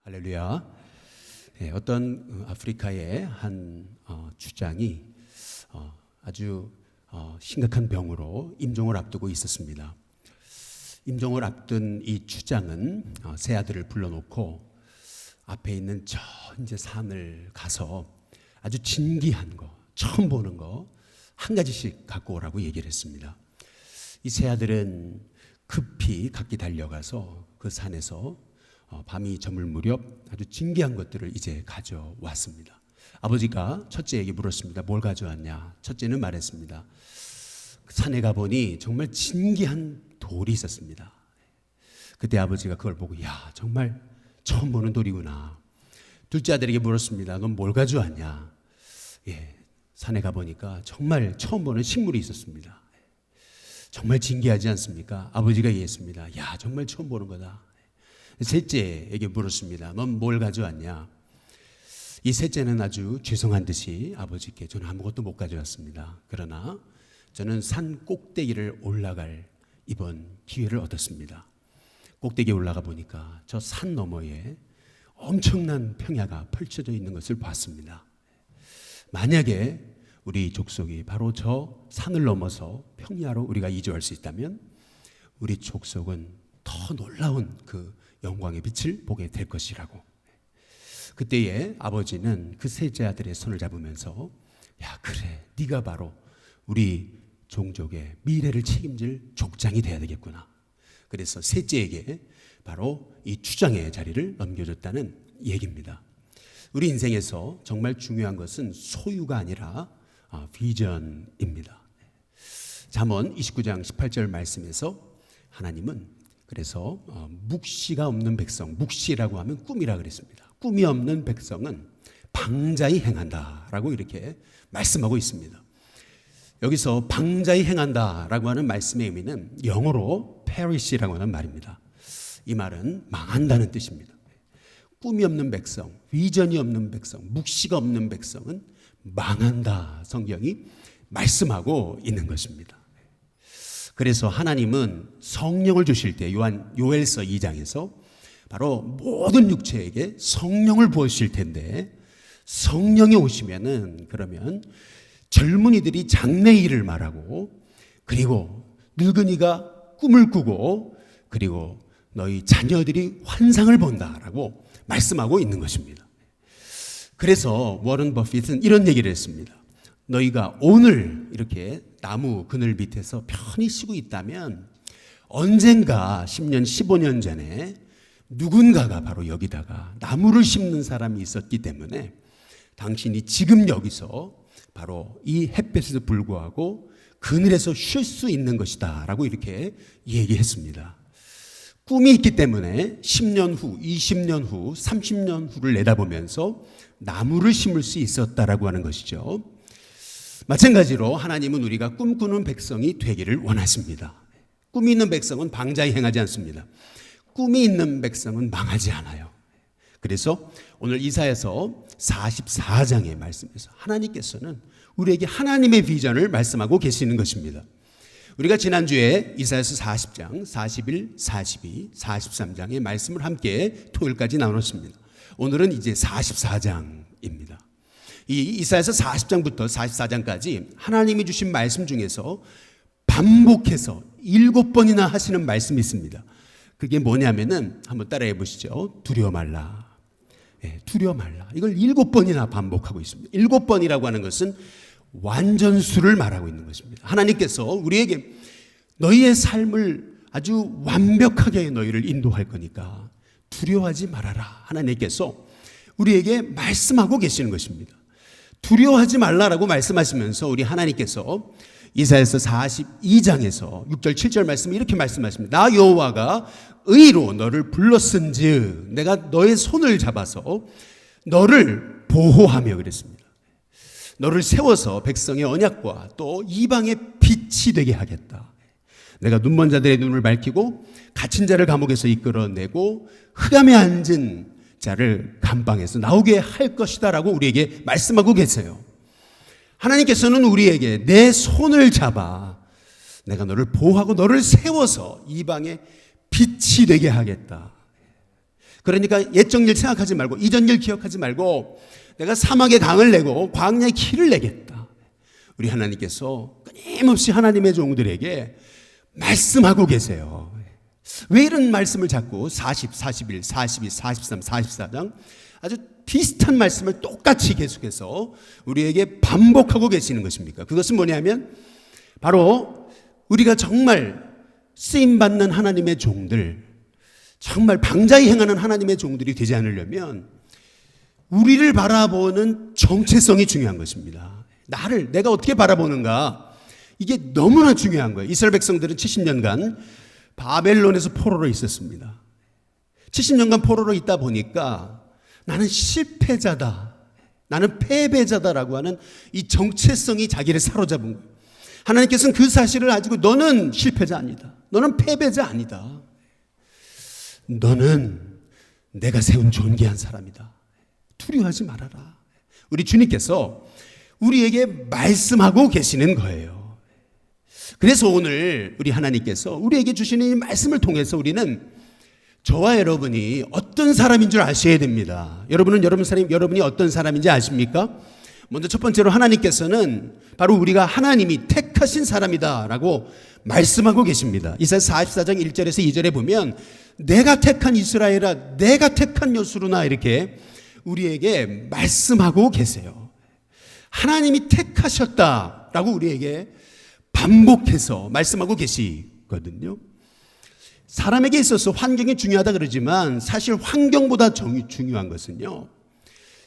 할렐루야. 어떤 아프리카의 한 주장이 아주 심각한 병으로 임종을 앞두고 있었습니다. 임종을 앞둔 이 주장은 세 아들을 불러놓고 앞에 있는 저 이제 산을 가서 아주 진귀한 거, 처음 보는 거 한 가지씩 갖고 오라고 얘기를 했습니다. 이 세 아들은 급히 각기 달려가서 그 산에서 밤이 저물 무렵 아주 진귀한 것들을 이제 가져왔습니다. 아버지가 첫째에게 물었습니다. 뭘 가져왔냐? 첫째는 말했습니다. 산에 가보니 정말 진귀한 돌이 있었습니다. 그때 아버지가 그걸 보고 야, 정말 처음 보는 돌이구나. 둘째 아들에게 물었습니다. 넌 뭘 가져왔냐? 산에 가보니까 정말 처음 보는 식물이 있었습니다. 정말 진귀하지 않습니까? 아버지가 얘기했습니다. 야, 정말 처음 보는 거다. 셋째에게 물었습니다. 넌 뭘 가져왔냐? 이 셋째는 아주 죄송한 듯이 아버지께 저는 아무것도 못 가져왔습니다. 그러나 저는 산 꼭대기를 올라갈 이번 기회를 얻었습니다. 꼭대기에 올라가 보니까 저 산 너머에 엄청난 평야가 펼쳐져 있는 것을 봤습니다. 만약에 우리 족속이 바로 저 산을 넘어서 평야로 우리가 이주할 수 있다면 우리 족속은 더 놀라운 그 영광의 빛을 보게 될 것이라고. 그때에 아버지는 그 셋째 아들의 손을 잡으면서 야, 그래, 네가 바로 우리 종족의 미래를 책임질 족장이 돼야 되겠구나. 그래서 셋째에게 바로 이 주장의 자리를 넘겨줬다는 얘기입니다. 우리 인생에서 정말 중요한 것은 소유가 아니라 비전입니다. 잠언 29장 18절 말씀에서 하나님은 그래서 묵시가 없는 백성, 묵시라고 하면 꿈이라 그랬습니다. 꿈이 없는 백성은 방자히 행한다라고 이렇게 말씀하고 있습니다. 여기서 방자히 행한다라고 하는 말씀의 의미는 영어로 perish라고 하는 말입니다. 이 말은 망한다는 뜻입니다. 꿈이 없는 백성, 비전이 없는 백성, 묵시가 없는 백성은 망한다. 성경이 말씀하고 있는 것입니다. 그래서 하나님은 성령을 주실 때 요엘서 2장에서 바로 모든 육체에게 성령을 부으실 텐데 성령이 오시면은 그러면 젊은이들이 장래일을 말하고 그리고 늙은이가 꿈을 꾸고 그리고 너희 자녀들이 환상을 본다라고 말씀하고 있는 것입니다. 그래서 워런 버핏은 이런 얘기를 했습니다. 너희가 오늘 이렇게 나무 그늘 밑에서 편히 쉬고 있다면 언젠가 10년, 15년 전에 누군가가 바로 여기다가 나무를 심는 사람이 있었기 때문에 당신이 지금 여기서 바로 이 햇볕에도 불구하고 그늘에서 쉴 수 있는 것이다 라고 이렇게 얘기했습니다. 꿈이 있기 때문에 10년 후, 20년 후, 30년 후를 내다보면서 나무를 심을 수 있었다라고 하는 것이죠. 마찬가지로 하나님은 우리가 꿈꾸는 백성이 되기를 원하십니다. 꿈이 있는 백성은 방자히 행하지 않습니다. 꿈이 있는 백성은 망하지 않아요. 그래서 오늘 이사야서 44장의 말씀에서 하나님께서는 우리에게 하나님의 비전을 말씀하고 계시는 것입니다. 우리가 지난주에 이사야서 40장, 41, 42, 43장의 말씀을 함께 토요일까지 나눴습니다. 오늘은 이제 44장입니다. 이 이사야서 40장부터 44장까지 하나님이 주신 말씀 중에서 반복해서 7번이나 하시는 말씀이 있습니다. 그게 뭐냐면은 한번 따라해 보시죠. 두려워 말라. 두려워 말라. 이걸 7번이나 반복하고 있습니다. 7번이라고 하는 것은 완전수를 말하고 있는 것입니다. 하나님께서 우리에게 너희의 삶을 아주 완벽하게 너희를 인도할 거니까 두려워하지 말아라. 하나님께서 우리에게 말씀하고 계시는 것입니다. 두려워하지 말라라고 말씀하시면서 우리 하나님께서 이사야서 42장에서 6절 7절 말씀을 이렇게 말씀하십니다. 나 여호와가 의로 너를 불렀은즉 내가 너의 손을 잡아서 너를 보호하며 그랬습니다. 너를 세워서 백성의 언약과 또 이방의 빛이 되게 하겠다. 내가 눈먼 자들의 눈을 밝히고 갇힌 자를 감옥에서 이끌어내고 흑암에 앉은 자를 감방에서 나오게 할 것이다 라고 우리에게 말씀하고 계세요. 하나님께서는 우리에게 내 손을 잡아 내가 너를 보호하고 너를 세워서 이방의 빛이 되게 하겠다. 그러니까 옛적 일 생각하지 말고 이전 일 기억하지 말고 내가 사막에 강을 내고 광야에 길을 내겠다. 우리 하나님께서 끊임없이 하나님의 종들에게 말씀하고 계세요. 왜 이런 말씀을 자꾸 40, 41, 42, 43, 44장 아주 비슷한 말씀을 똑같이 계속해서 우리에게 반복하고 계시는 것입니까? 그것은 뭐냐면 바로 우리가 정말 쓰임받는 하나님의 종들, 정말 방자히 행하는 하나님의 종들이 되지 않으려면 우리를 바라보는 정체성이 중요한 것입니다. 내가 어떻게 바라보는가, 이게 너무나 중요한 거예요. 이스라엘 백성들은 70년간 바벨론에서 포로로 있었습니다. 70년간 포로로 있다 보니까 나는 실패자다, 나는 패배자다라고 하는 이 정체성이 자기를 사로잡은 거예요. 하나님께서는 그 사실을 가지고 너는 실패자 아니다, 너는 패배자 아니다, 너는 내가 세운 존귀한 사람이다, 두려워하지 말아라. 우리 주님께서 우리에게 말씀하고 계시는 거예요. 그래서 오늘 우리 하나님께서 우리에게 주시는 이 말씀을 통해서 우리는 저와 여러분이 어떤 사람인 줄 아셔야 됩니다. 여러분이 어떤 사람인지 아십니까? 먼저 첫 번째로 하나님께서는 바로 우리가 하나님이 택하신 사람이다라고 말씀하고 계십니다. 이사야 44장 1절에서 2절에 보면 내가 택한 이스라엘아, 내가 택한 요수루나, 이렇게 우리에게 말씀하고 계세요. 하나님이 택하셨다라고 우리에게 반복해서 말씀하고 계시거든요. 사람에게 있어서 환경이 중요하다 그러지만 사실 환경보다 중요한 것은요,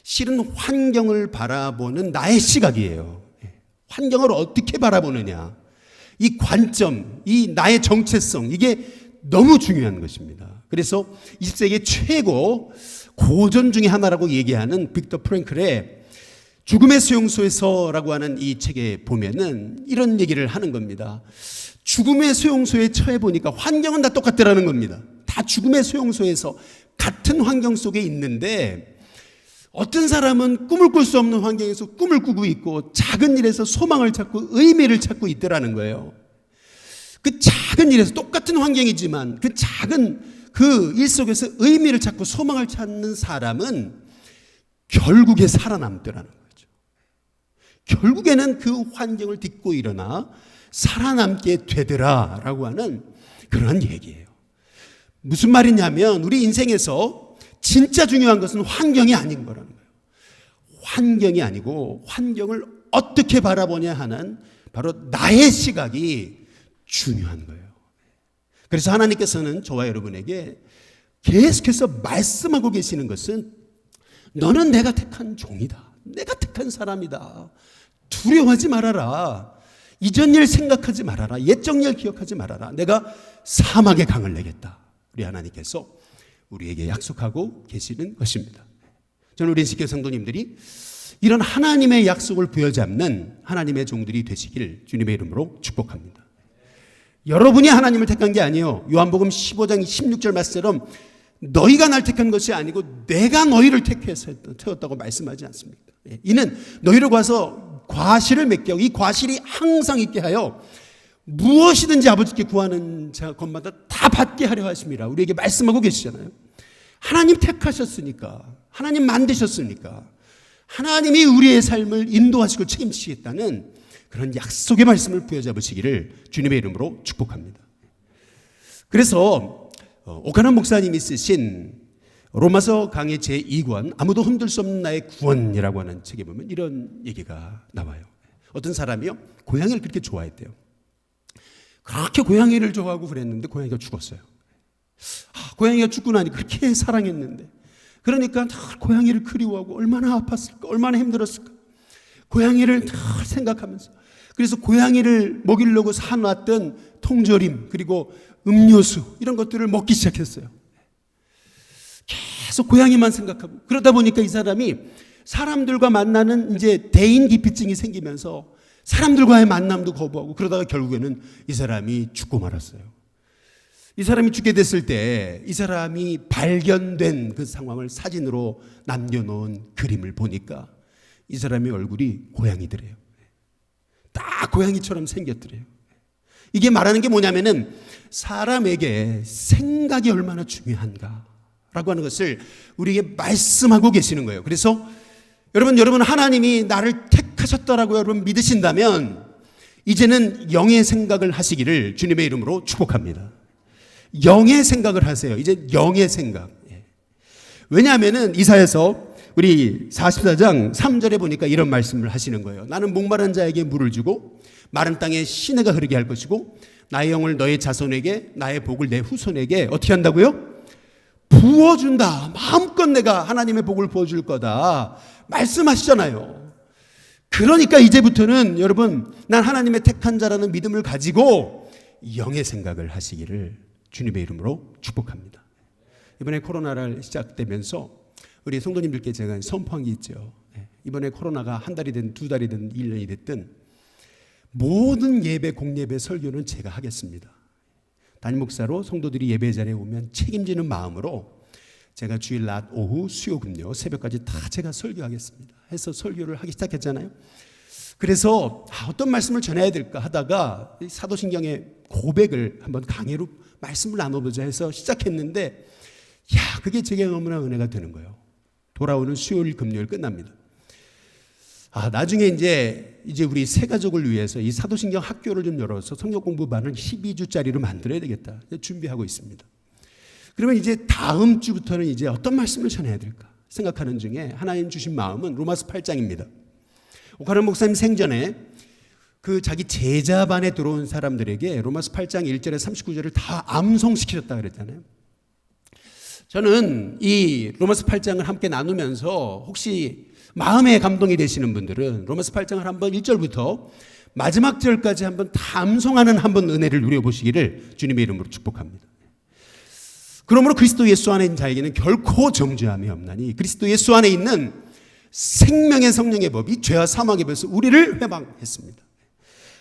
실은 환경을 바라보는 나의 시각이에요. 환경을 어떻게 바라보느냐, 이 관점, 이 나의 정체성, 이게 너무 중요한 것입니다. 그래서 20세기 최고 고전 중에 하나라고 얘기하는 빅터 프랭클의 죽음의 수용소에서라고 하는 이 책에 보면은 이런 얘기를 하는 겁니다. 죽음의 수용소에 처해 보니까 환경은 다 똑같더라는 겁니다. 다 죽음의 수용소에서 같은 환경 속에 있는데 어떤 사람은 꿈을 꿀 수 없는 환경에서 꿈을 꾸고 있고 작은 일에서 소망을 찾고 의미를 찾고 있더라는 거예요. 그 작은 일에서 똑같은 환경이지만 그 작은 그 일 속에서 의미를 찾고 소망을 찾는 사람은 결국에 살아남더라는 거죠. 결국에는 그 환경을 딛고 일어나 살아남게 되더라라고 하는 그런 얘기예요. 무슨 말이냐면 우리 인생에서 진짜 중요한 것은 환경이 아닌 거라는 거예요. 환경이 아니고 환경을 어떻게 바라보냐 하는 바로 나의 시각이 중요한 거예요. 그래서 하나님께서는 저와 여러분에게 계속해서 말씀하고 계시는 것은 너는 내가 택한 종이다, 내가 택한 사람이다, 두려워하지 말아라, 이전 일 생각하지 말아라, 옛적 일 기억하지 말아라, 내가 사막에 강을 내겠다. 우리 하나님께서 우리에게 약속하고 계시는 것입니다. 저는 우리 인식교 성도님들이 이런 하나님의 약속을 부여잡는 하나님의 종들이 되시길 주님의 이름으로 축복합니다. 여러분이 하나님을 택한 게 아니에요. 요한복음 15장 16절 말씀처럼 너희가 날 택한 것이 아니고 내가 너희를 택해서 태웠다고 말씀하지 않습니까? 이는 너희를 가서 과실을 맺게 하고 이 과실이 항상 있게 하여 무엇이든지 아버지께 구하는 것마다 다 받게 하려 하심이라 우리에게 말씀하고 계시잖아요. 하나님 택하셨으니까, 하나님 만드셨으니까 하나님이 우리의 삶을 인도하시고 책임지시겠다는 그런 약속의 말씀을 부여잡으시기를 주님의 이름으로 축복합니다. 그래서 오카남 목사님이 쓰신 로마서 강의 제2권 아무도 흔들 수 없는 나의 구원이라고 하는 책에 보면 이런 얘기가 나와요. 어떤 사람이요, 고양이를 그렇게 좋아했대요. 그렇게 고양이를 좋아하고 그랬는데 고양이가 죽었어요. 고양이가 죽고 나니 그렇게 사랑했는데, 그러니까 고양이를 그리워하고 얼마나 아팠을까, 얼마나 힘들었을까, 고양이를 늘 생각하면서, 그래서 고양이를 먹이려고 사놨던 통조림 그리고 음료수 이런 것들을 먹기 시작했어요. 계속 고양이만 생각하고, 그러다 보니까 이 사람이 사람들과 만나는 이제 대인기피증이 생기면서 사람들과의 만남도 거부하고, 그러다가 결국에는 이 사람이 죽고 말았어요. 이 사람이 죽게 됐을 때 이 사람이 발견된 그 상황을 사진으로 남겨놓은 그림을 보니까 이 사람의 얼굴이 고양이더래요. 딱 고양이처럼 생겼더래요. 이게 말하는 게 뭐냐면은 사람에게 생각이 얼마나 중요한가 라고 하는 것을 우리에게 말씀하고 계시는 거예요. 그래서 여러분 하나님이 나를 택하셨다라고 여러분 믿으신다면 이제는 영의 생각을 하시기를 주님의 이름으로 축복합니다. 영의 생각을 하세요. 이제 영의 생각. 왜냐하면은 이사야서 우리 44장 3절에 보니까 이런 말씀을 하시는 거예요. 나는 목마른 자에게 물을 주고 마른 땅에 시내가 흐르게 할 것이고 나의 영을 너의 자손에게 나의 복을 내 후손에게 어떻게 한다고요? 부어준다. 마음껏 내가 하나님의 복을 부어줄 거다 말씀하시잖아요. 그러니까 이제부터는 여러분 난 하나님의 택한 자라는 믿음을 가지고 영의 생각을 하시기를 주님의 이름으로 축복합니다. 이번에 코로나를 시작되면서 우리 성도님들께 제가 선포한 게 있죠. 이번에 코로나가 한 달이든 두 달이든 1년이 됐든 모든 예배 공예배 설교는 제가 하겠습니다. 담임 목사로 성도들이 예배 자리에 오면 책임지는 마음으로 제가 주일 낮 오후 수요 금요 새벽까지 다 제가 설교하겠습니다 해서 설교를 하기 시작했잖아요. 그래서 어떤 말씀을 전해야 될까 하다가 사도신경의 고백을 한번 강의로 말씀을 나눠보자 해서 시작했는데 그게 제게 너무나 은혜가 되는 거예요. 돌아오는 수요일 금요일 끝납니다. 나중에 이제 우리 세 가족을 위해서 이 사도신경 학교를 좀 열어서 성경 공부반을 12주짜리로 만들어야 되겠다 준비하고 있습니다. 그러면 이제 다음 주부터는 이제 어떤 말씀을 전해야 될까 생각하는 중에 하나님 주신 마음은 로마서 8장입니다. 오카른 목사님 생전에 그 자기 제자반에 들어온 사람들에게 로마서 8장 1절에 39절을 다 암송시키셨다 그랬잖아요. 저는 이 로마서 8장을 함께 나누면서 혹시 마음에 감동이 되시는 분들은 로마서 8장을 한번 1절부터 마지막 절까지 한번 다 암송하는 한번 은혜를 누려보시기를 주님의 이름으로 축복합니다. 그러므로 그리스도 예수 안에 있는 자에게는 결코 정죄함이 없나니 그리스도 예수 안에 있는 생명의 성령의 법이 죄와 사망의 법에서 우리를 회방했습니다.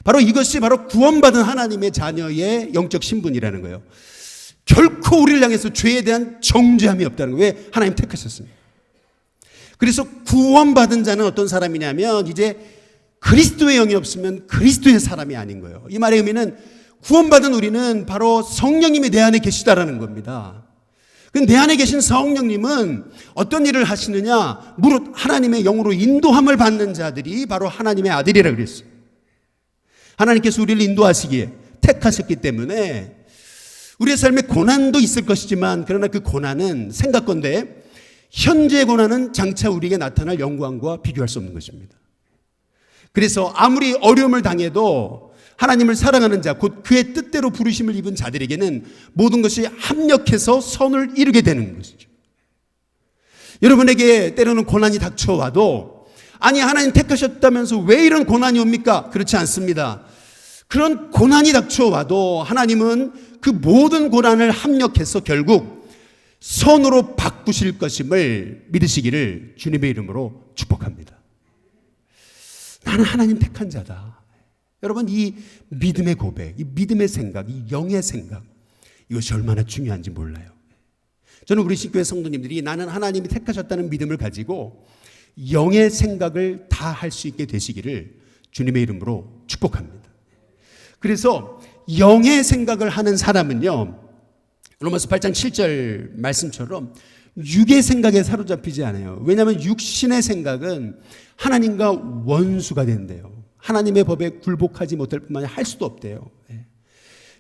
바로 이것이 바로 구원받은 하나님의 자녀의 영적 신분이라는 거예요. 결코 우리를 향해서 죄에 대한 정죄함이 없다는 거예요. 왜? 하나님 택하셨습니다. 그래서 구원받은 자는 어떤 사람이냐면 이제 그리스도의 영이 없으면 그리스도의 사람이 아닌 거예요. 이 말의 의미는 구원받은 우리는 바로 성령님이 내 안에 계시다라는 겁니다. 내 안에 계신 성령님은 어떤 일을 하시느냐? 무릇 하나님의 영으로 인도함을 받는 자들이 바로 하나님의 아들이라 그랬어요. 하나님께서 우리를 인도하시기에 택하셨기 때문에 우리의 삶에 고난도 있을 것이지만 그러나 그 고난은 생각건데 현재의 고난은 장차 우리에게 나타날 영광과 비교할 수 없는 것입니다. 그래서 아무리 어려움을 당해도 하나님을 사랑하는 자, 곧 그의 뜻대로 부르심을 입은 자들에게는 모든 것이 합력해서 선을 이루게 되는 것이죠. 여러분에게 때로는 고난이 닥쳐와도 아니 하나님 택하셨다면서 왜 이런 고난이 옵니까? 그렇지 않습니다. 그런 고난이 닥쳐와도 하나님은 그 모든 고난을 합력해서 결국 선으로 바꾸실 것임을 믿으시기를 주님의 이름으로 축복합니다. 나는 하나님 택한 자다. 여러분 이 믿음의 고백, 이 믿음의 생각, 이 영의 생각 이것이 얼마나 중요한지 몰라요. 저는 우리 신교회 성도님들이 나는 하나님이 택하셨다는 믿음을 가지고 영의 생각을 다 할 수 있게 되시기를 주님의 이름으로 축복합니다. 그래서 영의 생각을 하는 사람은요 로마서 8장 7절 말씀처럼 육의 생각에 사로잡히지 않아요. 왜냐하면 육신의 생각은 하나님과 원수가 된대요. 하나님의 법에 굴복하지 못할 뿐만 아니라 할 수도 없대요.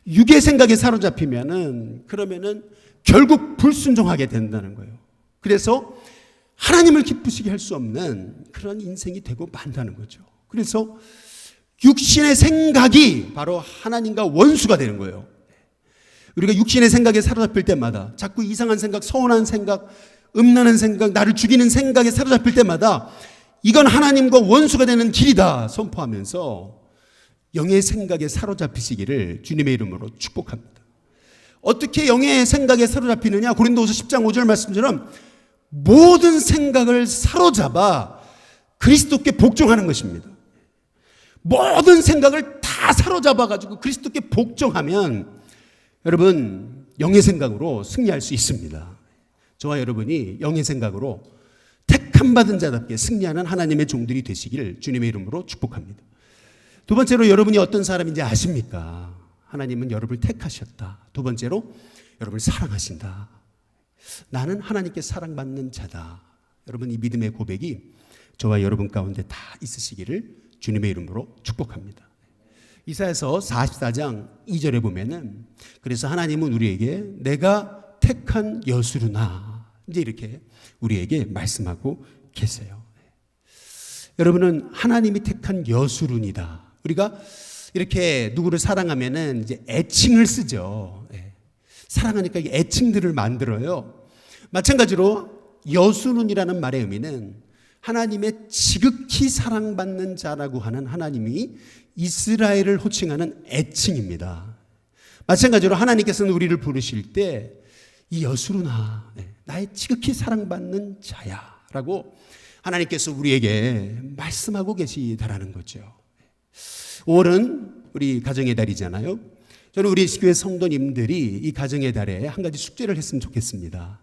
육의 생각에 사로잡히면은 그러면은 결국 불순종하게 된다는 거예요. 그래서 하나님을 기쁘시게 할 수 없는 그런 인생이 되고 만다는 거죠. 그래서 육신의 생각이 바로 하나님과 원수가 되는 거예요. 우리가 육신의 생각에 사로잡힐 때마다 자꾸 이상한 생각, 서운한 생각, 음란한 생각, 나를 죽이는 생각에 사로잡힐 때마다 이건 하나님과 원수가 되는 길이다 선포하면서 영의 생각에 사로잡히시기를 주님의 이름으로 축복합니다. 어떻게 영의 생각에 사로잡히느냐? 고린도후서 10장 5절 말씀처럼 모든 생각을 사로잡아 그리스도께 복종하는 것입니다. 모든 생각을 다 사로잡아가지고 그리스도께 복종하면 여러분 영의 생각으로 승리할 수 있습니다. 저와 여러분이 영의 생각으로 택함 받은 자답게 승리하는 하나님의 종들이 되시기를 주님의 이름으로 축복합니다. 두 번째로 여러분이 어떤 사람인지 아십니까? 하나님은 여러분을 택하셨다. 두 번째로 여러분을 사랑하신다. 나는 하나님께 사랑받는 자다. 여러분, 이 믿음의 고백이 저와 여러분 가운데 다 있으시기를 주님의 이름으로 축복합니다. 이사야서 44장 2절에 보면은 그래서 하나님은 우리에게 내가 택한 여수르나 이제 이렇게 우리에게 말씀하고 계세요. 여러분은 하나님이 택한 여수르니다. 우리가 이렇게 누구를 사랑하면은 이제 애칭을 쓰죠. 사랑하니까 애칭들을 만들어요. 마찬가지로 여수른이라는 말의 의미는 하나님의 지극히 사랑받는 자라고 하는 하나님이 이스라엘을 호칭하는 애칭입니다. 마찬가지로 하나님께서는 우리를 부르실 때 이 여수르나 나의 지극히 사랑받는 자야 라고 하나님께서 우리에게 말씀하고 계시다라는 거죠. 5월은 우리 가정의 달이잖아요. 저는 우리 교회 성도님들이 이 가정의 달에 한 가지 숙제를 했으면 좋겠습니다.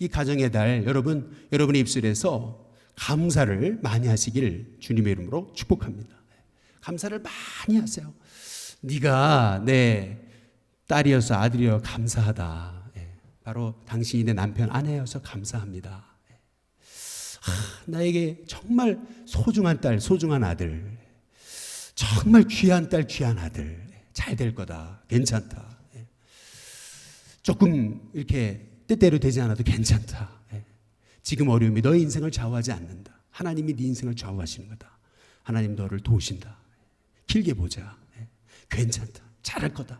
이 가정의 달 여러분의 입술에서 감사를 많이 하시길 주님의 이름으로 축복합니다. 감사를 많이 하세요. 네가 내 딸이어서 아들이어 감사하다. 바로 당신이 내 남편 아내여서 감사합니다. 나에게 정말 소중한 딸, 소중한 아들, 정말 귀한 딸, 귀한 아들, 잘 될 거다, 괜찮다. 조금 이렇게 때때로 되지 않아도 괜찮다. 지금 어려움이 너의 인생을 좌우하지 않는다. 하나님이 네 인생을 좌우하시는 거다. 하나님 너를 도우신다. 길게 보자. 괜찮다. 잘할 거다.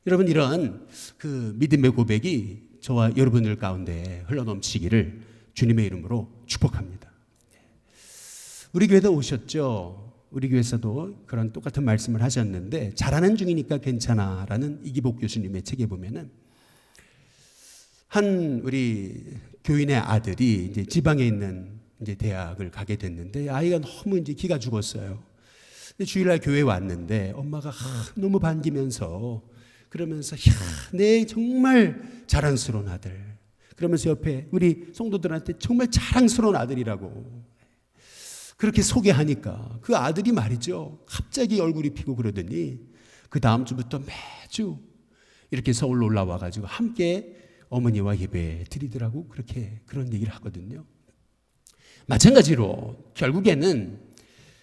여러분, 이런 그 믿음의 고백이 저와 여러분들 가운데 흘러넘치기를 주님의 이름으로 축복합니다. 우리 교회도 오셨죠? 우리 교회에서도 그런 똑같은 말씀을 하셨는데 잘하는 중이니까 괜찮아라는 이기복 교수님의 책에 보면은 한 우리 교인의 아들이 이제 지방에 있는 이제 대학을 가게 됐는데 아이가 너무 이제 기가 죽었어요. 근데 주일날 교회에 왔는데 엄마가 너무 반기면서 그러면서 내 정말 자랑스러운 아들. 그러면서 옆에 우리 성도들한테 정말 자랑스러운 아들이라고 그렇게 소개하니까 그 아들이 말이죠. 갑자기 얼굴이 피고 그러더니 그 다음 주부터 매주 이렇게 서울로 올라와 가지고 함께 어머니와 예배 드리더라고 그렇게 그런 얘기를 하거든요. 마찬가지로 결국에는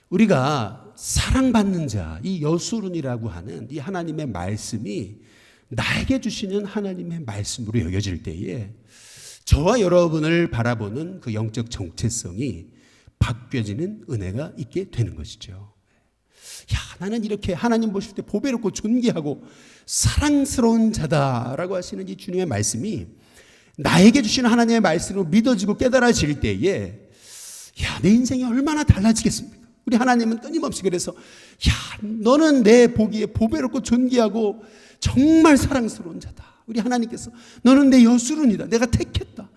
우리가 사랑받는 자, 이 여수른이라고 하는 이 하나님의 말씀이 나에게 주시는 하나님의 말씀으로 여겨질 때에 저와 여러분을 바라보는 그 영적 정체성이 바뀌어지는 은혜가 있게 되는 것이죠. 야, 나는 이렇게 하나님 보실 때 보배롭고 존귀하고 사랑스러운 자다라고 하시는 이 주님의 말씀이 나에게 주시는 하나님의 말씀으로 믿어지고 깨달아질 때에 야, 내 인생이 얼마나 달라지겠습니까? 우리 하나님은 끊임없이 그래서 야, 너는 내 보기에 보배롭고 존귀하고 정말 사랑스러운 자다. 우리 하나님께서 너는 내 여수른이다. 내가 택했다.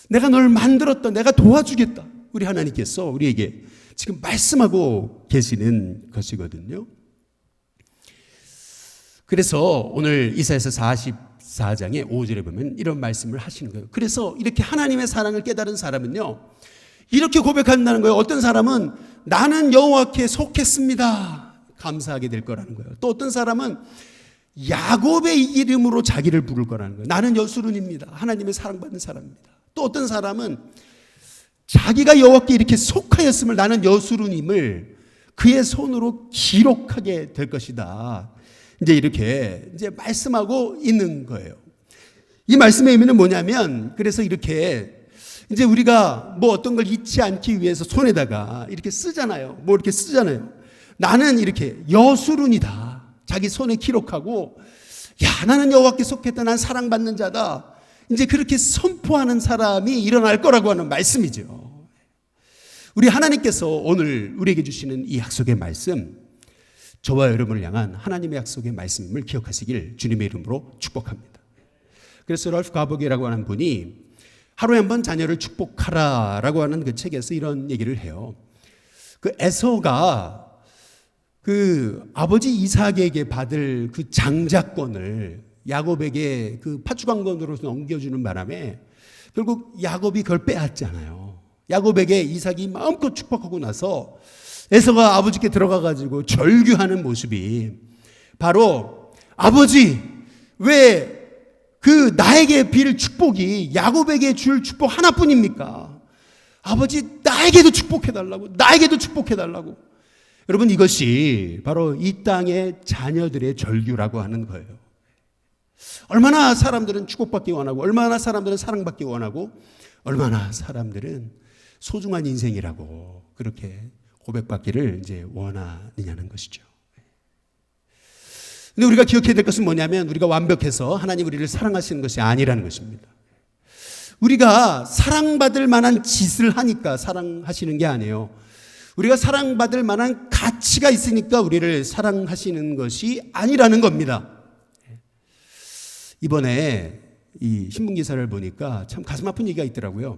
내가 널 만들었다. 내가 도와주겠다. 우리 하나님께서 우리에게 지금 말씀하고 계시는 것이거든요. 그래서 오늘 이사야서 44장의 5절에 보면 이런 말씀을 하시는 거예요. 그래서 이렇게 하나님의 사랑을 깨달은 사람은요, 이렇게 고백한다는 거예요. 어떤 사람은 나는 여호와께 속했습니다. 감사하게 될 거라는 거예요. 또 어떤 사람은 야곱의 이름으로 자기를 부를 거라는 거예요. 나는 여수른입니다. 하나님의 사랑받는 사람입니다. 또 어떤 사람은 자기가 여호와께 이렇게 속하였음을 나는 여수른임을 그의 손으로 기록하게 될 것이다. 이제 이렇게 이제 말씀하고 있는 거예요. 이 말씀의 의미는 뭐냐면 그래서 이렇게 이제 우리가 뭐 어떤 걸 잊지 않기 위해서 손에다가 이렇게 쓰잖아요. 뭐 이렇게 쓰잖아요. 나는 이렇게 여수른이다. 자기 손에 기록하고 야, 나는 여호와께 속했다. 난 사랑받는 자다. 이제 그렇게 선포하는 사람이 일어날 거라고 하는 말씀이죠. 우리 하나님께서 오늘 우리에게 주시는 이 약속의 말씀, 저와 여러분을 향한 하나님의 약속의 말씀임을 기억하시길 주님의 이름으로 축복합니다. 그래서 럴프 가버기라고 하는 분이 하루에 한 번 자녀를 축복하라라고 하는 그 책에서 이런 얘기를 해요. 그 에서가 그 아버지 이삭에게 받을 그 장자권을 야곱에게 그 파주광건으로 넘겨주는 바람에 결국 야곱이 그걸 빼앗잖아요. 야곱에게 이삭이 마음껏 축복하고 나서 에서가 아버지께 들어가 가지고 절규하는 모습이 바로 아버지 왜 그 나에게 빌 축복이 야곱에게 줄 축복 하나뿐입니까? 아버지, 나에게도 축복해달라고, 나에게도 축복해달라고. 여러분, 이것이 바로 이 땅의 자녀들의 절규라고 하는 거예요. 얼마나 사람들은 축복받기 원하고, 얼마나 사람들은 사랑받기 원하고, 얼마나 사람들은 소중한 인생이라고 그렇게 고백받기를 이제 원하느냐는 것이죠. 근데 우리가 기억해야 될 것은 뭐냐면, 우리가 완벽해서 하나님 우리를 사랑하시는 것이 아니라는 것입니다. 우리가 사랑받을 만한 짓을 하니까 사랑하시는 게 아니에요. 우리가 사랑받을 만한 가치가 있으니까 우리를 사랑하시는 것이 아니라는 겁니다. 이번에 이 신문기사를 보니까 참 가슴 아픈 얘기가 있더라고요.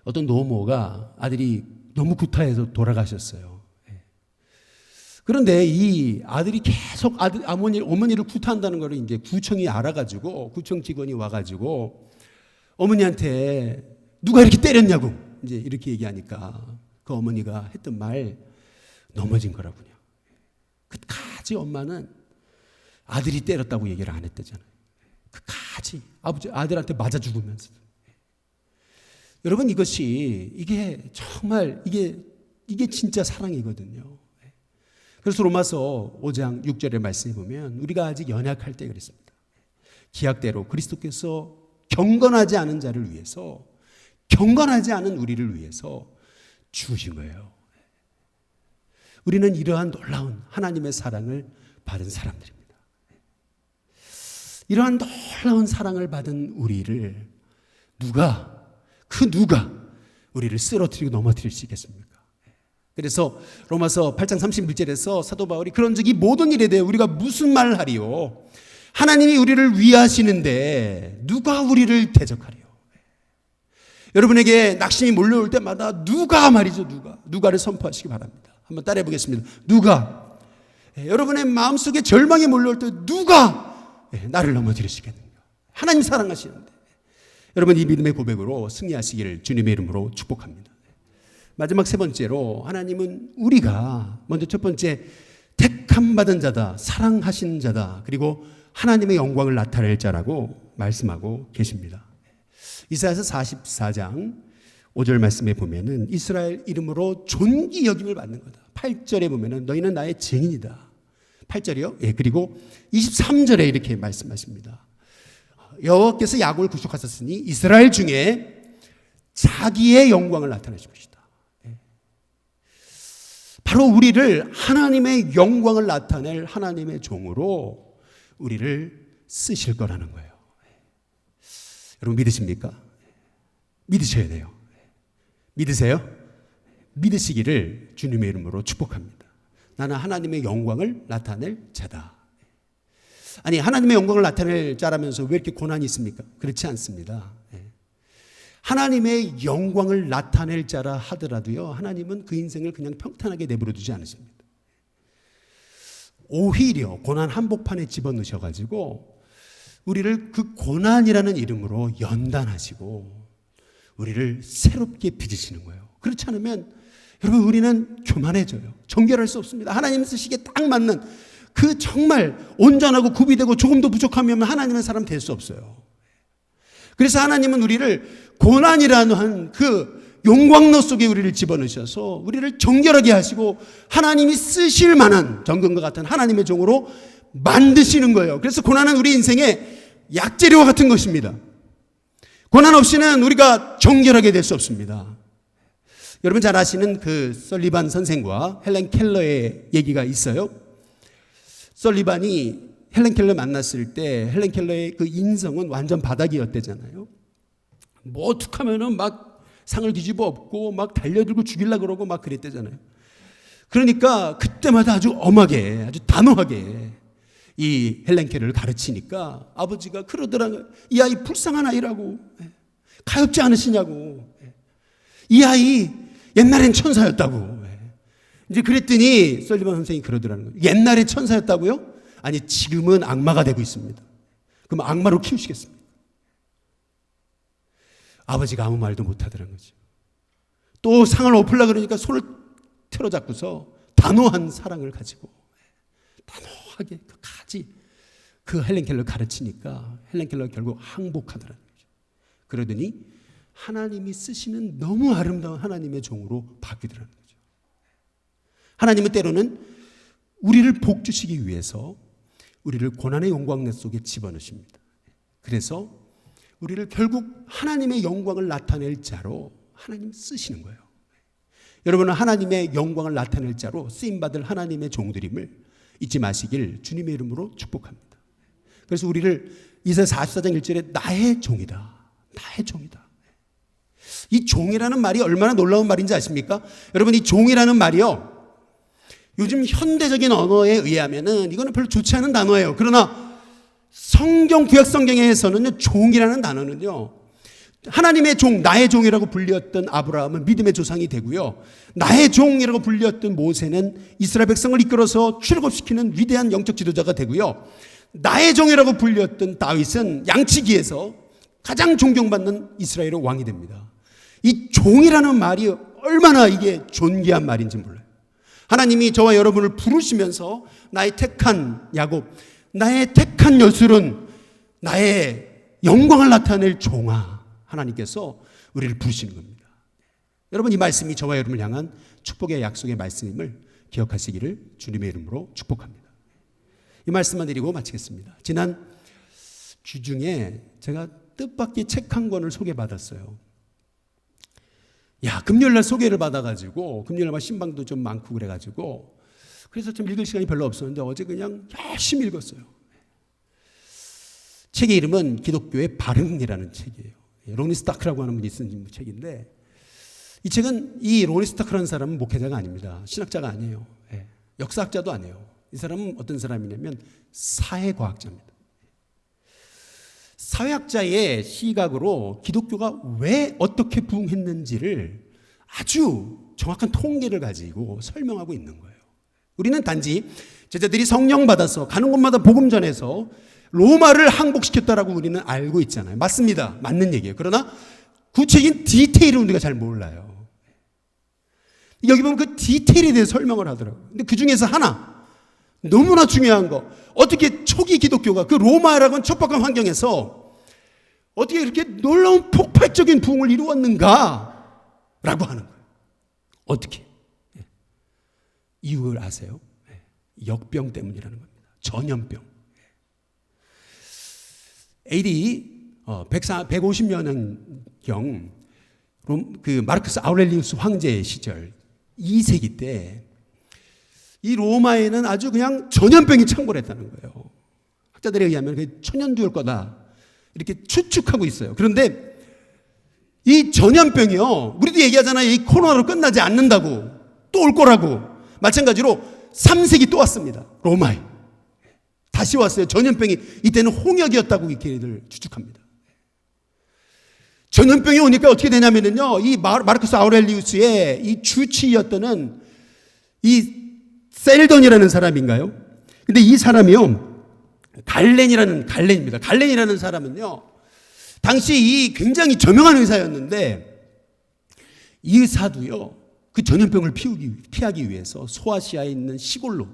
어떤 노모가 아들이 너무 구타해서 돌아가셨어요. 그런데 이 아들이 계속 어머니를 구타한다는 걸 이제 구청이 알아가지고, 구청 직원이 와가지고 어머니한테 누가 이렇게 때렸냐고 이제 이렇게 얘기하니까 그 어머니가 했던 말, 넘어진 거라고요. 끝까지 엄마는 아들이 때렸다고 얘기를 안 했대잖아요. 끝까지 아들한테 맞아 죽으면서. 여러분, 이게 정말 이게 진짜 사랑이거든요. 그래서 로마서 5장 6절의 말씀에 보면 우리가 아직 연약할 때 그랬습니다. 기약대로 그리스도께서 경건하지 않은 자를 위해서, 경건하지 않은 우리를 위해서 죽으신 거예요. 우리는 이러한 놀라운 하나님의 사랑을 받은 사람들입니다. 이러한 놀라운 사랑을 받은 우리를 누가 우리를 쓰러뜨리고 넘어뜨릴 수 있겠습니까? 그래서 로마서 8장 31절에서 사도 바울이 그런 적이 모든 일에 대해 우리가 무슨 말을 하리요? 하나님이 우리를 위하시는데 누가 우리를 대적하리요? 여러분에게 낙심이 몰려올 때마다 누가를 선포하시기 바랍니다. 한번 따라해 보겠습니다. 누가? 여러분의 마음속에 절망이 몰려올 때 누가 나를 넘어뜨리시겠는가? 하나님 사랑하시는데. 여러분, 이 믿음의 고백으로 승리하시기를 주님의 이름으로 축복합니다. 마지막 세 번째로, 하나님은 우리가 먼저 첫 번째 택함 받은 자다, 사랑하신 자다, 그리고 하나님의 영광을 나타낼 자라고 말씀하고 계십니다. 이사야서 44장 5절 말씀에 보면은 이스라엘 이름으로 존귀 여김을 받는 거다. 8절에 보면은 너희는 나의 증인이다. 8절이요. 예, 그리고 23절에 이렇게 말씀하십니다. 여호와께서 야곱을 구속하셨으니 이스라엘 중에 자기의 영광을 나타내실 것이다. 바로 우리를 하나님의 영광을 나타낼 하나님의 종으로 우리를 쓰실 거라는 거예요. 여러분, 믿으십니까? 믿으셔야 돼요. 믿으세요? 믿으시기를 주님의 이름으로 축복합니다. 나는 하나님의 영광을 나타낼 자다. 아니, 하나님의 영광을 나타낼 자라면서 왜 이렇게 고난이 있습니까? 그렇지 않습니다. 하나님의 영광을 나타낼 자라 하더라도요, 하나님은 그 인생을 그냥 평탄하게 내버려 두지 않으십니다. 오히려 고난 한복판에 집어넣으셔가지고 우리를 그 고난이라는 이름으로 연단하시고 우리를 새롭게 빚으시는 거예요. 그렇지 않으면 여러분, 우리는 교만해져요. 정결할 수 없습니다. 하나님 쓰시기에 딱 맞는 그 정말 온전하고 구비되고 조금도 부족하면 하나님의 사람 될 수 없어요. 그래서 하나님은 우리를 고난이라는 그 용광로 속에 우리를 집어넣으셔서 우리를 정결하게 하시고 하나님이 쓰실 만한 정금과 같은 하나님의 종으로 만드시는 거예요. 그래서 고난은 우리 인생의 약재료와 같은 것입니다. 고난 없이는 우리가 정결하게 될 수 없습니다. 여러분 잘 아시는 그 설리반 선생과 헬렌 켈러의 얘기가 있어요. 설리반이 헬렌 켈러 만났을 때 헬렌 켈러의 그 인성은 완전 바닥이었대잖아요. 뭐 어떡하면은 막 상을 뒤집어 엎고 막 달려들고 죽이려고 그러고 막 그랬대잖아요. 그러니까 그때마다 아주 엄하게, 아주 단호하게 이 헬렌 켈러를 가르치니까 아버지가 그러더라고요. 이 아이 불쌍한 아이라고, 가엾지 않으시냐고. 이 아이 옛날엔 천사였다고. 이제 그랬더니 설리반 선생이 그러더라는 거예요. 옛날에 천사였다고요? 아니, 지금은 악마가 되고 있습니다. 그럼 악마로 키우시겠습니까? 아버지가 아무 말도 못하더라는 거죠. 또 상을 엎으려고 그러니까 손을 틀어잡고서 단호한 사랑을 가지고 단호하게 끝까지 그 헬렌 켈러 가르치니까 헬렌 켈러가 결국 항복하더라는 거죠. 그러더니 하나님이 쓰시는 너무 아름다운 하나님의 종으로 바뀌더라는 거죠. 하나님은 때로는 우리를 복주시기 위해서 우리를 고난의 영광 속에 집어넣으십니다. 그래서 우리를 결국 하나님의 영광을 나타낼 자로 하나님 쓰시는 거예요. 여러분은 하나님의 영광을 나타낼 자로 쓰임받을 하나님의 종들임을 잊지 마시길 주님의 이름으로 축복합니다. 그래서 우리를 이사야 44장 1절에 나의 종이다. 나의 종이다. 이 종이라는 말이 얼마나 놀라운 말인지 아십니까? 여러분, 이 종이라는 말이요, 요즘 현대적인 언어에 의하면은 이거는 별로 좋지 않은 단어예요. 그러나 성경, 구약 성경에서는요, 종이라는 단어는요, 하나님의 종, 나의 종이라고 불렸던 아브라함은 믿음의 조상이 되고요, 나의 종이라고 불렸던 모세는 이스라엘 백성을 이끌어서 출애굽시키는 위대한 영적 지도자가 되고요, 나의 종이라고 불렸던 다윗은 양치기에서 가장 존경받는 이스라엘의 왕이 됩니다. 이 종이라는 말이 얼마나 이게 존귀한 말인지 몰라요. 하나님이 저와 여러분을 부르시면서 나의 택한 야곱, 나의 택한 여술은 나의 영광을 나타낼 종아, 하나님께서 우리를 부르시는 겁니다. 여러분, 이 말씀이 저와 여러분을 향한 축복의 약속의 말씀임을 기억하시기를 주님의 이름으로 축복합니다. 이 말씀만 드리고 마치겠습니다. 지난 주 중에 제가 뜻밖의 책 한 권을 소개받았어요. 금요일날 소개를 받아가지고 금요일날 신방도 좀 많고 그래가지고 그래서 좀 읽을 시간이 별로 없었는데 어제 그냥 열심히 읽었어요. 책의 이름은 기독교의 발흥이라는 책이에요. 로니 스타크라고 하는 분이 쓴 책인데, 이 책은 이 로니 스타크라는 사람은 목회자가 아닙니다. 신학자가 아니에요. 역사학자도 아니에요. 이 사람은 어떤 사람이냐면 사회과학자입니다. 사회학자의 시각으로 기독교가 왜 어떻게 부흥했는지를 아주 정확한 통계를 가지고 설명하고 있는 거예요. 우리는 단지 제자들이 성령 받아서 가는 곳마다 복음 전해서 로마를 항복시켰다라고 우리는 알고 있잖아요. 맞습니다. 맞는 얘기예요. 그러나 구체적인 디테일은 우리가 잘 몰라요. 여기 보면 그 디테일에 대해 설명을 하더라고요. 근데 그 중에서 하나, 너무나 중요한 거, 어떻게 초기 기독교가 그 로마라고 하는 척박한 환경에서 어떻게 이렇게 놀라운 폭발적인 부흥을 이루었는가 라고 하는 거예요. 어떻게? 이유를 아세요? 역병 때문이라는 겁니다. 전염병. AD 150년경 그 마르크스 아우렐리우스 황제의 시절 2세기 때 이 로마에는 아주 그냥 전염병이 창궐했다는 거예요. 학자들에 의하면 그게 천연두일 거다 이렇게 추측하고 있어요. 그런데 이 전염병이요, 우리도 얘기하잖아요. 이 코로나로 끝나지 않는다고, 또 올 거라고. 마찬가지로 3세기 또 왔습니다. 로마에 다시 왔어요. 전염병이 이때는 홍역이었다고 이렇게들 추측합니다. 전염병이 오니까 어떻게 되냐면요, 이 마르크스 아우렐리우스의 이 주치의였던 이 셀던이라는 사람인가요? 근데 이 사람이요, 갈렌입니다. 갈렌이라는 사람은요, 당시 이 굉장히 저명한 의사였는데, 이 의사도요, 그 전염병을 피하기 위해서 소아시아에 있는 시골로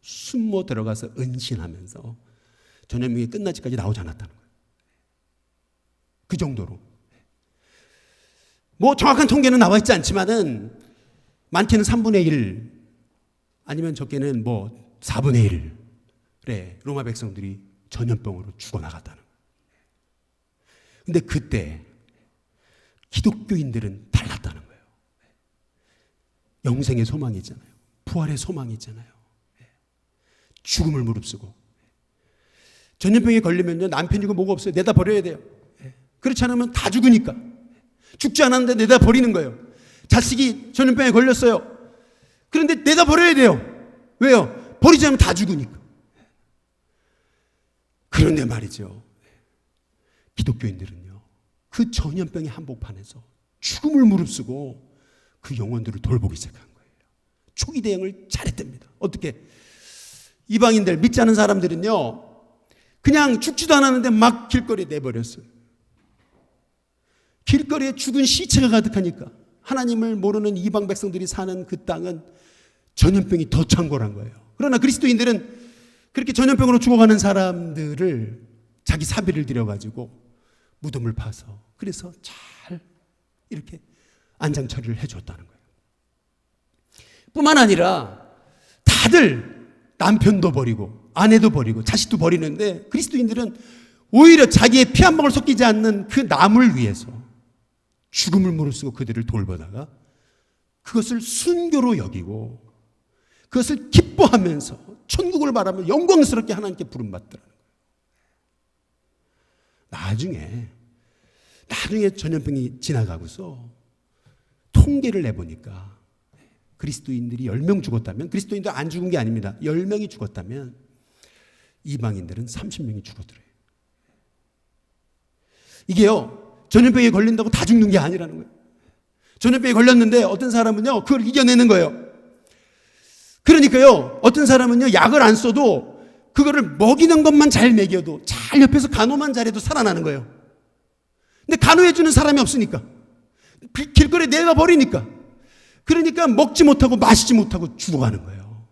숨어 들어가서 은신하면서 전염병이 끝나기까지 나오지 않았다는 거예요. 그 정도로. 뭐 정확한 통계는 나와 있지 않지만은 많게는 3분의 1 아니면 적게는 뭐 4분의 1의 로마 백성들이 전염병으로 죽어나갔다는 거예요. 근데 그때 기독교인들은 달랐다는 거예요. 영생의 소망이 있잖아요. 부활의 소망이 있잖아요. 죽음을 무릅쓰고. 전염병에 걸리면요, 남편이고 뭐가 없어요. 내다 버려야 돼요. 그렇지 않으면 다 죽으니까. 죽지 않았는데 내다 버리는 거예요. 자식이 전염병에 걸렸어요. 그런데 내다 버려야 돼요. 왜요? 버리지 않으면 다 죽으니까. 그런데 말이죠, 기독교인들은요, 그 전염병의 한복판에서 죽음을 무릅쓰고 그 영혼들을 돌보기 시작한 거예요. 초기 대응을 잘했답니다. 어떻게? 이방인들, 믿지 않은 사람들은요, 그냥 죽지도 않았는데 막 길거리에 내버렸어요. 길거리에 죽은 시체가 가득하니까 하나님을 모르는 이방 백성들이 사는 그 땅은 전염병이 더 창궐한 거예요. 그러나 그리스도인들은 그렇게 전염병으로 죽어가는 사람들을 자기 사비를 들여가지고 무덤을 파서 그래서 잘 이렇게 안장 처리를 해줬다는 거예요. 뿐만 아니라 다들 남편도 버리고 아내도 버리고 자식도 버리는데 그리스도인들은 오히려 자기의 피 한 방울 섞이지 않는 그 남을 위해서 죽음을 무릅쓰고 그들을 돌보다가 그것을 순교로 여기고 그것을 기뻐하면서 천국을 바라며 영광스럽게 하나님께 부름받더라는 거예요. 나중에 전염병이 지나가고서 통계를 내보니까 그리스도인들이 10명 죽었다면, 그리스도인들 안 죽은 게 아닙니다. 10명이 죽었다면 이방인들은 30명이 죽었더래요. 이게요, 전염병에 걸린다고 다 죽는 게 아니라는 거예요. 전염병에 걸렸는데 어떤 사람은요, 그걸 이겨내는 거예요. 그러니까요, 어떤 사람은요, 약을 안 써도 그거를 먹이는 것만 잘 먹여도, 잘 옆에서 간호만 잘해도 살아나는 거예요. 근데 간호해주는 사람이 없으니까, 길거리에 내가 버리니까, 그러니까 먹지 못하고 마시지 못하고 죽어가는 거예요.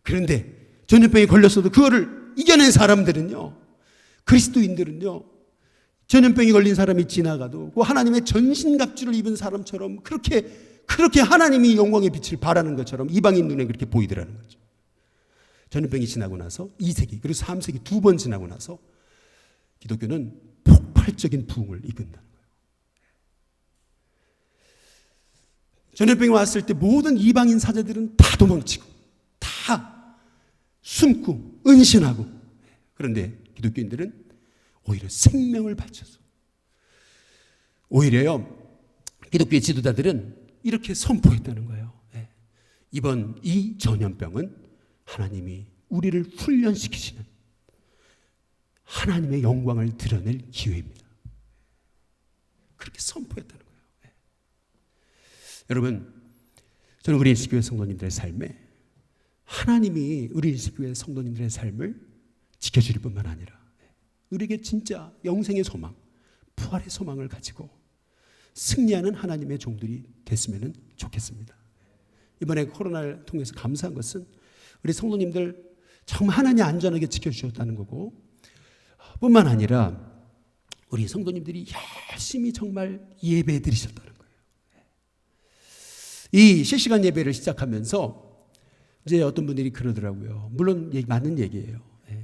그런데 전염병에 걸렸어도 그거를 이겨낸 사람들은요, 그리스도인들은요, 전염병이 걸린 사람이 지나가도 그 하나님의 전신갑주를 입은 사람처럼 그렇게 하나님이 영광의 빛을 발하는 것처럼 이방인 눈에 그렇게 보이더라는 거죠. 전염병이 지나고 나서 2세기 그리고 3세기 2번 지나고 나서 기독교는 폭발적인 부흥을 이끈다는 거예요. 전염병이 왔을 때 모든 이방인 사제들은 다 도망치고 다 숨고 은신하고, 그런데 기독교인들은 오히려 생명을 바쳐서, 오히려요 기독교의 지도자들은 이렇게 선포했다는 거예요. 이번 이 전염병은 하나님이 우리를 훈련시키시는 하나님의 영광을 드러낼 기회입니다. 그렇게 선포했다는 거예요. 여러분, 저는 우리 일시교회 성도님들의 삶에 하나님이 우리 일시교회 성도님들의 삶을 지켜줄 뿐만 아니라 우리에게 진짜 영생의 소망, 부활의 소망을 가지고 승리하는 하나님의 종들이 됐으면 좋겠습니다. 이번에 코로나를 통해서 감사한 것은 우리 성도님들 정말 하나님 안전하게 지켜주셨다는 거고, 뿐만 아니라 우리 성도님들이 열심히 정말 예배 드리셨다는 거예요. 이 실시간 예배를 시작하면서 이제 어떤 분들이 그러더라고요. 물론 맞는 얘기예요.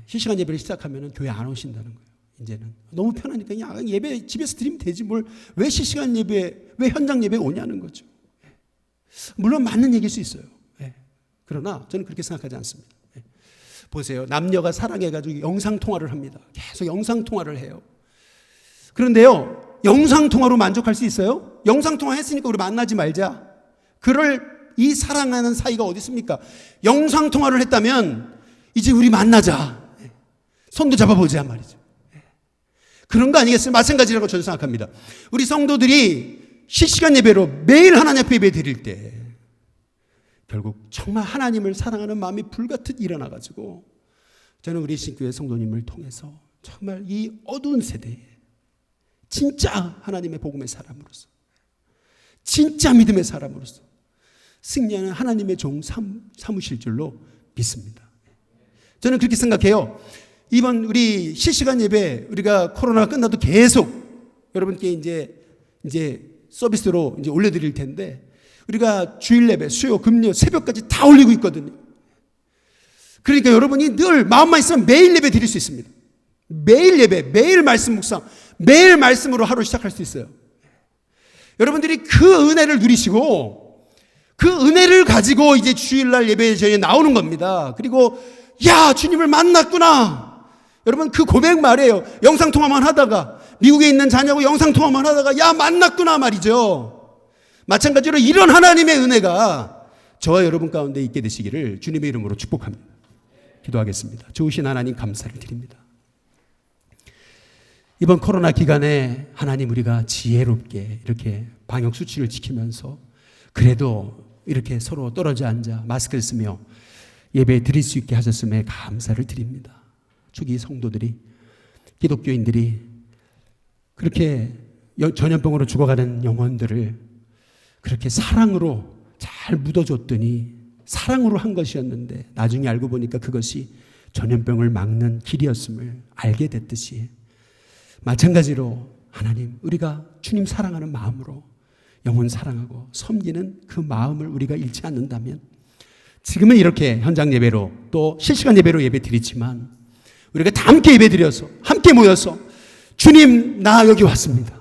실시간 예배를 시작하면 교회 안 오신다는 거예요. 이제는 너무 편하니까 그냥 예배 집에서 드리면 되지 뭘 왜 실시간 예배, 왜 현장 예배 오냐는 거죠. 물론 맞는 얘기일 수 있어요. 그러나 저는 그렇게 생각하지 않습니다. 보세요. 남녀가 사랑해가지고 영상통화를 합니다. 계속 영상통화를 해요. 그런데요, 영상통화로 만족할 수 있어요? 영상통화 했으니까 우리 만나지 말자. 그럴 이 사랑하는 사이가 어디 있습니까? 영상통화를 했다면 이제 우리 만나자. 손도 잡아보자 말이죠. 그런 거 아니겠어요? 마찬가지라고 저는 생각합니다. 우리 성도들이 실시간 예배로 매일 하나님 앞에 예배 드릴 때 결국 정말 하나님을 사랑하는 마음이 불같이 일어나가지고 저는 우리 신교회 성도님을 통해서 정말 이 어두운 세대에 진짜 하나님의 복음의 사람으로서, 진짜 믿음의 사람으로서 승리하는 하나님의 종 삼으실 줄로 믿습니다. 저는 그렇게 생각해요. 이번 우리 실시간 예배, 우리가 코로나가 끝나도 계속 여러분께 이제 서비스로 이제 올려드릴 텐데, 우리가 주일 예배, 수요, 금요, 새벽까지 다 올리고 있거든요. 그러니까 여러분이 늘 마음만 있으면 매일 예배 드릴 수 있습니다. 매일 예배, 매일 말씀 묵상, 매일 말씀으로 하루 시작할 수 있어요. 여러분들이 그 은혜를 누리시고 그 은혜를 가지고 이제 주일날 예배에 저희 나오는 겁니다. 그리고 야, 주님을 만났구나. 여러분 그 고백 말이에요. 영상통화만 하다가, 미국에 있는 자녀하고 영상통화만 하다가 야, 만났구나 말이죠. 마찬가지로 이런 하나님의 은혜가 저와 여러분 가운데 있게 되시기를 주님의 이름으로 축복합니다. 기도하겠습니다. 좋으신 하나님 감사를 드립니다. 이번 코로나 기간에 하나님 우리가 지혜롭게 이렇게 방역 수칙을 지키면서 그래도 이렇게 서로 떨어져 앉아 마스크를 쓰며 예배 드릴 수 있게 하셨음에 감사를 드립니다. 주기 성도들이, 기독교인들이 그렇게 전염병으로 죽어가는 영혼들을 그렇게 사랑으로 잘 묻어줬더니 사랑으로 한 것이었는데 나중에 알고 보니까 그것이 전염병을 막는 길이었음을 알게 됐듯이, 마찬가지로 하나님, 우리가 주님 사랑하는 마음으로 영혼 사랑하고 섬기는 그 마음을 우리가 잃지 않는다면, 지금은 이렇게 현장 예배로 또 실시간 예배로 예배 드리지만 우리가 다 함께 예배 드려서 함께 모여서 주님 나 여기 왔습니다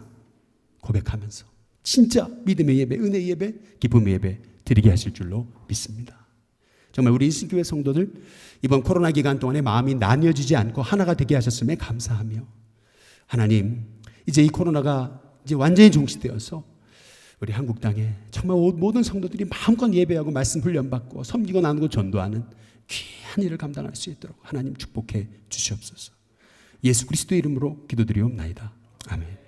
고백하면서 진짜 믿음의 예배, 은혜의 예배, 기쁨의 예배 드리게 하실 줄로 믿습니다. 정말 우리 인신교회 성도들 이번 코로나 기간 동안에 마음이 나뉘어지지 않고 하나가 되게 하셨음에 감사하며, 하나님 이제 이 코로나가 이제 완전히 종식되어서 우리 한국 땅에 정말 모든 성도들이 마음껏 예배하고 말씀 훈련받고 섬기고 나누고 전도하는 귀한 일을 감당할 수 있도록 하나님 축복해 주시옵소서. 예수 그리스도의 이름으로 기도드리옵나이다. 아멘.